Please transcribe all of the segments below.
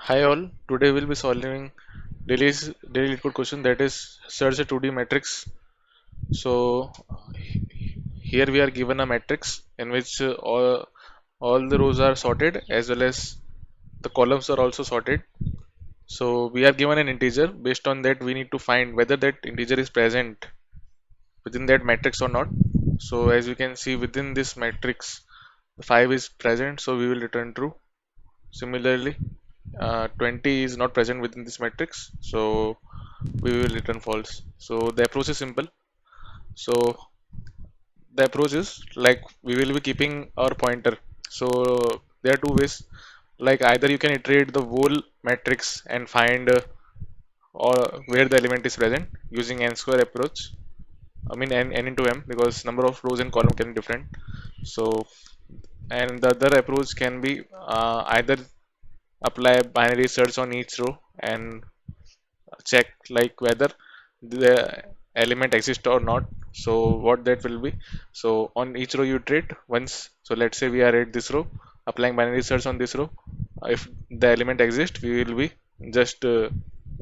Hi all, today we'll be solving daily LeetCode question, that is search a 2D matrix. So here we are given a matrix in which all the rows are sorted as well as the columns are also sorted. So we are given an integer. Based on that we need to find whether that integer is present within that matrix or not. So as you can see, within this matrix 5 is present, so we will return true. Similarly, 20 is not present within this matrix, so we will return false. So the approach is simple. So the approach is like we will be keeping our pointer. So there are two ways. Like either you can iterate the whole matrix and find or where the element is present using n square approach. I mean n into m, because number of rows and column can be different. So and the other approach can be either apply binary search on each row and check like whether the element exists or not. So what that will be, so on each row you iterate once. So let's say we are at this row, applying binary search on this row. If the element exists, we will be just uh,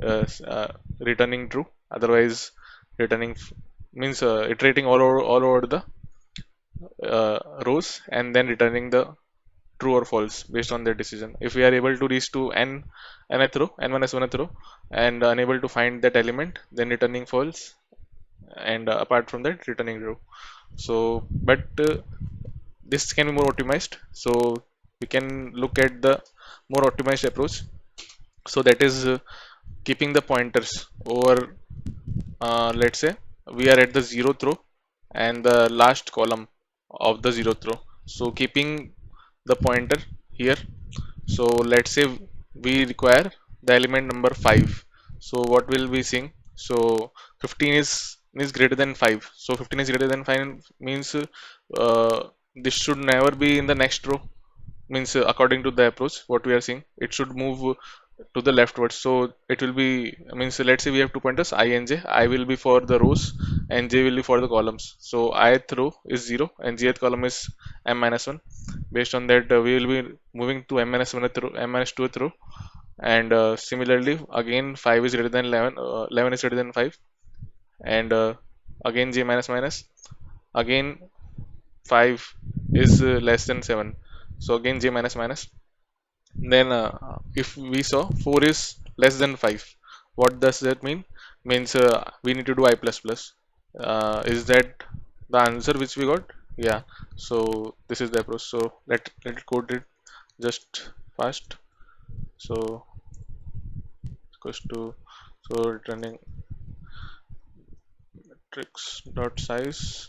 uh, returning true. Otherwise returning means iterating all over the rows and then returning the true or false based on their decision. If we are able to reach to nth row, n minus 1th row, and unable to find that element, then returning false, and apart from that, returning true. So, but this can be more optimized. So we can look at the more optimized approach. So that is keeping the pointers over. Let's say we are at the 0th row and the last column of the 0th row. So keeping the pointer here. So let's say we require the element number 5. So what will we seeing? So 15 is greater than 5. So 15 is greater than 5 means this should never be in the next row. Means according to the approach what we are seeing, it should move to the leftwards. So it will be, means let's say we have two pointers I and j. I will be for the rows and j will be for the columns. So ith row is 0 and jth column is m minus 1. Based on that, we will be moving to m minus 1th row, m minus 2th row. And similarly again 5 is greater than 11, 11 is greater than 5. And again j minus minus, again 5 is less than 7. So again j minus minus. Then if we saw 4 is less than 5, what does that mean? Means we need to do I plus plus. Is that the answer which we got? Yeah. So this is the approach. So let it code it just fast. So equals to, so returning matrix dot size.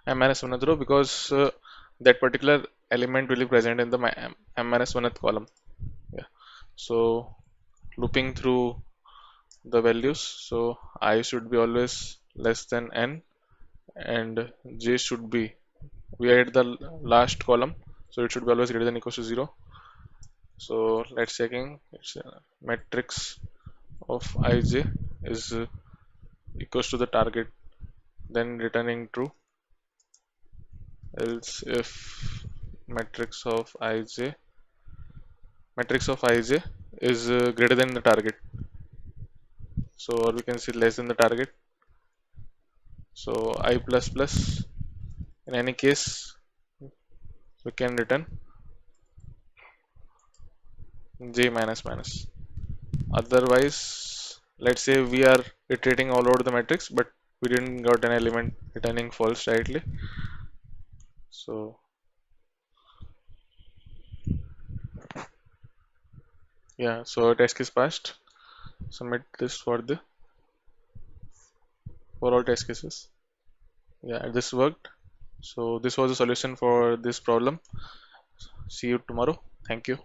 M minus 1th row, because that particular element will be present in the m minus 1th column. Yeah. So looping through the values. So I should be always less than n, and j should be, we are at the last column, so it should be always greater than equals to 0. So let's checking, it's matrix of ij is equals to the target, then returning true. Else if matrix of ij is greater than the target, so, or we can see less than the target. So I plus plus, in any case we can return j minus minus. Otherwise, let's say we are iterating all over the matrix but we didn't got an element, returning false directly. So yeah, so test case passed. Submit this for all test cases. Yeah, this worked. So this was the solution for this problem. See you tomorrow. Thank you.